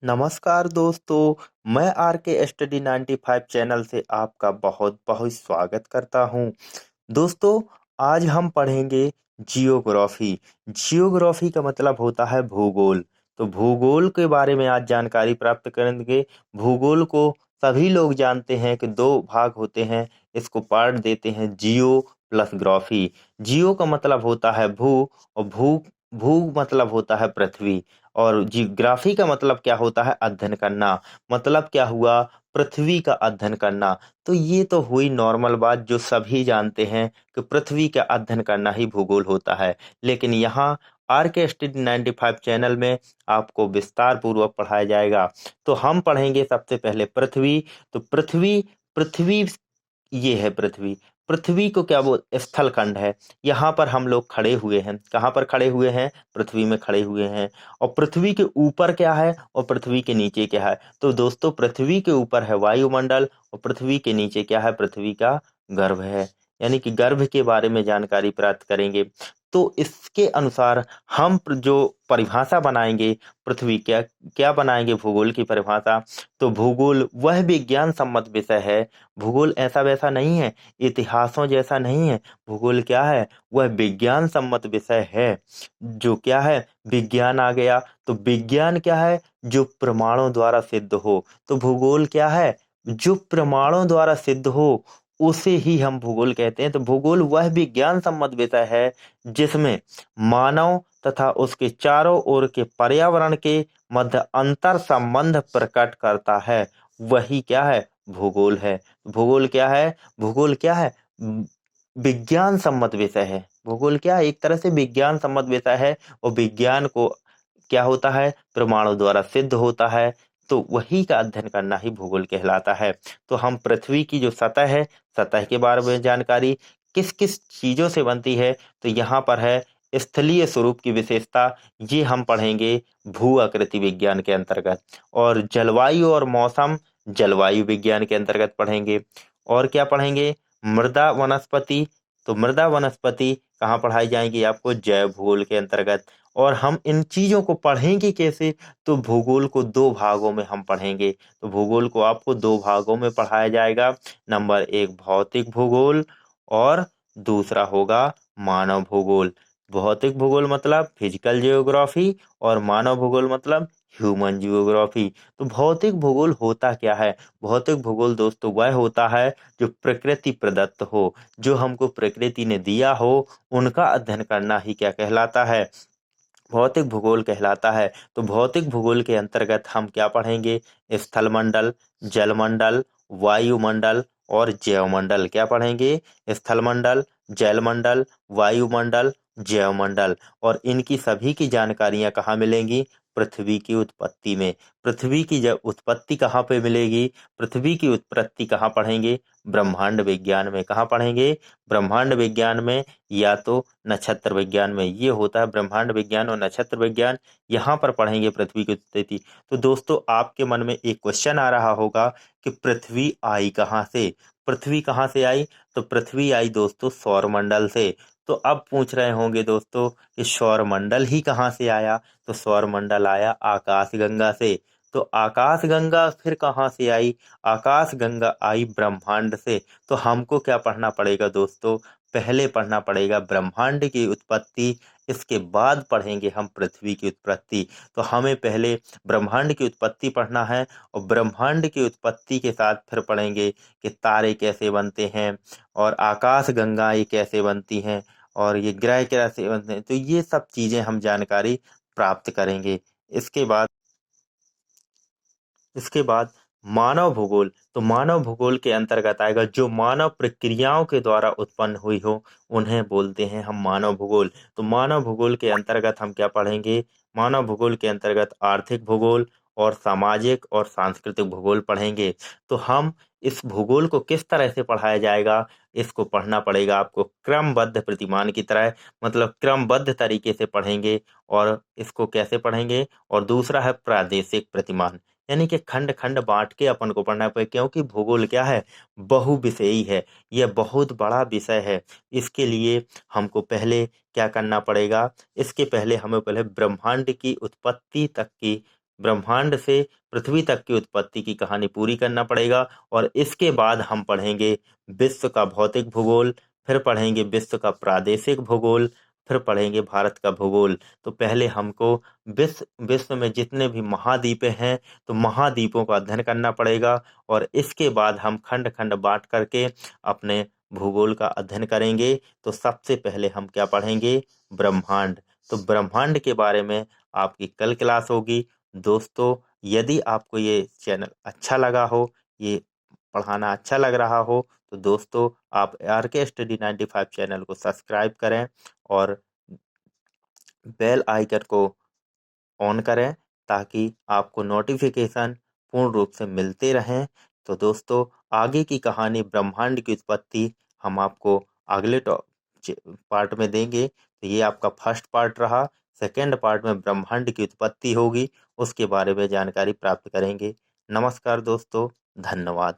नमस्कार दोस्तों, मैं आर के स्टडी 95 चैनल से आपका बहुत बहुत स्वागत करता हूं। दोस्तों, आज हम पढ़ेंगे जियोग्राफी। जियोग्राफी का मतलब होता है भूगोल। तो भूगोल के बारे में आज जानकारी प्राप्त करेंगे। भूगोल को सभी लोग जानते हैं कि दो भाग होते हैं, इसको पार्ट देते हैं जियो प्लस ग्राफी। जियो का मतलब होता है भू, और भू भू मतलब होता है पृथ्वी। और जियोग्राफी का मतलब क्या होता है? अध्ययन करना। मतलब क्या हुआ? पृथ्वी का अध्ययन करना। तो ये तो हुई नॉर्मल बात जो सभी जानते हैं कि पृथ्वी का अध्ययन करना ही भूगोल होता है। लेकिन यहाँ आर के स्टडी 95 चैनल में आपको विस्तार पूर्वक पढ़ाया जाएगा। तो हम पढ़ेंगे सबसे पहले पृथ्वी। तो पृथ्वी पृथ्वी ये है पृथ्वी। पृथ्वी को क्या बोल स्थल खंड है। यहाँ पर हम लोग खड़े हुए हैं। कहाँ पर खड़े हुए हैं? पृथ्वी में खड़े हुए हैं। और पृथ्वी के ऊपर क्या है और पृथ्वी के नीचे क्या है? तो दोस्तों, पृथ्वी के ऊपर है वायुमंडल और पृथ्वी के नीचे क्या है? पृथ्वी का गर्भ है। यानी कि गर्भ के बारे में जानकारी प्राप्त करेंगे। तो इसके अनुसार हम जो परिभाषा बनाएंगे, पृथ्वी क्या क्या बनाएंगे भूगोल की परिभाषा। तो भूगोल वह विज्ञान सम्मत विषय है। भूगोल ऐसा वैसा नहीं है, इतिहासों जैसा नहीं है। भूगोल क्या है? वह विज्ञान सम्मत विषय है। जो क्या है? विज्ञान आ गया। तो विज्ञान क्या है? जो प्रमाणों द्वारा सिद्ध हो। तो भूगोल क्या है? जो प्रमाणों द्वारा सिद्ध हो उसे ही हम भूगोल कहते हैं। तो भूगोल वह विज्ञान सम्मत विषय है जिसमें मानव तथा उसके चारों ओर के पर्यावरण के मध्य अंतर संबंध प्रकट करता है। वही क्या है? भूगोल है। भूगोल क्या है? भूगोल क्या है? विज्ञान सम्मत विषय है। भूगोल क्या है? एक तरह से विज्ञान सम्मत विषय है। और विज्ञान को क्या होता है? प्रमाणों द्वारा सिद्ध होता है। तो वही का अध्ययन करना ही भूगोल कहलाता है। तो हम पृथ्वी की जो सतह है, सतह के बारे में जानकारी, किस किस चीजों से बनती है, तो यहाँ पर है स्थलीय स्वरूप की विशेषता। ये हम पढ़ेंगे भू आकृति विज्ञान के अंतर्गत। और जलवायु और मौसम जलवायु विज्ञान के अंतर्गत पढ़ेंगे। और क्या पढ़ेंगे? मृदा वनस्पति। तो मृदा वनस्पति कहाँ पढ़ाई जाएंगी? आपको जैव भूगोल के अंतर्गत। और हम इन चीजों को पढ़ेंगे कैसे? तो भूगोल को दो भागों में हम पढ़ेंगे। तो भूगोल को आपको दो भागों में पढ़ाया जाएगा। नंबर एक भौतिक भूगोल और दूसरा होगा मानव भूगोल। भौतिक भूगोल मतलब फिजिकल जियोग्राफी और मानव भूगोल मतलब ह्यूमन जियोग्राफी। तो भौतिक भूगोल होता क्या है? भौतिक भूगोल दोस्तों वह होता है जो प्रकृति प्रदत्त हो, जो हमको प्रकृति ने दिया हो, उनका अध्ययन करना ही क्या कहलाता है? भौतिक भूगोल कहलाता है। तो भौतिक भूगोल के अंतर्गत हम क्या पढ़ेंगे? स्थलमंडल, जलमंडल, वायुमंडल और जैवमंडल। क्या पढ़ेंगे? स्थलमंडल, जलमंडल, वायुमंडल, जैवमंडल। और इनकी सभी की जानकारियां कहाँ मिलेंगी? पृथ्वी की उत्पत्ति में। पृथ्वी की जब उत्पत्ति कहाँ पे मिलेगी? पृथ्वी की उत्पत्ति कहाँ पढ़ेंगे? ब्रह्मांड विज्ञान में। कहाँ पढ़ेंगे? ब्रह्मांड विज्ञान में, या तो नक्षत्र विज्ञान में। ये होता है ब्रह्मांड विज्ञान और नक्षत्र विज्ञान। यहाँ पर पढ़ेंगे पृथ्वी की उत्पत्ति। तो दोस्तों, आपके मन में एक क्वेश्चन आ रहा होगा कि पृथ्वी आई कहाँ से? पृथ्वी कहाँ से आई? तो पृथ्वी आई दोस्तों सौरमंडल से। तो अब पूछ रहे होंगे दोस्तों कि सौरमंडल ही कहाँ से आया? तो सौरमंडल आया आकाशगंगा से। तो आकाशगंगा फिर कहाँ से आई? आकाशगंगा आई ब्रह्मांड से। तो हमको क्या पढ़ना पड़ेगा दोस्तों? पहले पढ़ना पड़ेगा ब्रह्मांड की उत्पत्ति, इसके बाद पढ़ेंगे हम पृथ्वी की उत्पत्ति। तो हमें पहले ब्रह्मांड की उत्पत्ति पढ़ना है, और ब्रह्मांड की उत्पत्ति के साथ फिर पढ़ेंगे कि तारे कैसे बनते हैं, और आकाश गंगाएं कैसे बनती हैं, और ये ग्रह कैसे बनते हैं। तो ये सब चीजें हम जानकारी प्राप्त करेंगे। इसके बाद इसके बाद मानव भूगोल। तो मानव भूगोल के अंतर्गत आएगा जो मानव प्रक्रियाओं के द्वारा उत्पन्न हुई हो, उन्हें बोलते हैं हम मानव भूगोल। तो मानव भूगोल के अंतर्गत हम क्या पढ़ेंगे? मानव भूगोल के अंतर्गत आर्थिक भूगोल और सामाजिक और सांस्कृतिक भूगोल पढ़ेंगे। तो हम इस भूगोल को किस तरह से पढ़ाया जाएगा? इसको पढ़ना पड़ेगा आपको क्रमबद्ध प्रतिमान की तरह, मतलब क्रमबद्ध तरीके से पढ़ेंगे। और इसको कैसे पढ़ेंगे? और दूसरा है प्रादेशिक प्रतिमान, यानी कि खंड खंड बांट के अपन को पढ़ना पड़े, क्योंकि भूगोल क्या है? बहुविषयी है। यह बहुत बड़ा विषय है। इसके लिए हमको पहले क्या करना पड़ेगा? इसके पहले हमें पहले ब्रह्मांड की उत्पत्ति तक की ब्रह्मांड से पृथ्वी तक की उत्पत्ति की कहानी पूरी करना पड़ेगा। और इसके बाद हम पढ़ेंगे विश्व का भौतिक भूगोल, फिर पढ़ेंगे विश्व का प्रादेशिक भूगोल, फिर पढ़ेंगे भारत का भूगोल। तो पहले हमको विश्व में जितने भी महाद्वीप हैं तो महाद्वीपों का अध्ययन करना पड़ेगा, और इसके बाद हम खंड खंड बांट करके अपने भूगोल का अध्ययन करेंगे। तो सबसे पहले हम क्या पढ़ेंगे? ब्रह्मांड। तो ब्रह्मांड के बारे में आपकी कल क्लास होगी। दोस्तों, यदि आपको ये चैनल अच्छा लगा हो, ये पढ़ाना अच्छा लग रहा हो, तो दोस्तों आप आर के स्टडी 95 चैनल को सब्सक्राइब करें और बेल आइकन को ऑन करें, ताकि आपको नोटिफिकेशन पूर्ण रूप से मिलते रहें। तो दोस्तों, आगे की कहानी ब्रह्मांड की उत्पत्ति हम आपको अगले पार्ट में देंगे। तो ये आपका फर्स्ट पार्ट रहा। सेकेंड पार्ट में ब्रह्मांड की उत्पत्ति होगी, उसके बारे में जानकारी प्राप्त करेंगे। नमस्कार दोस्तों, धन्यवाद।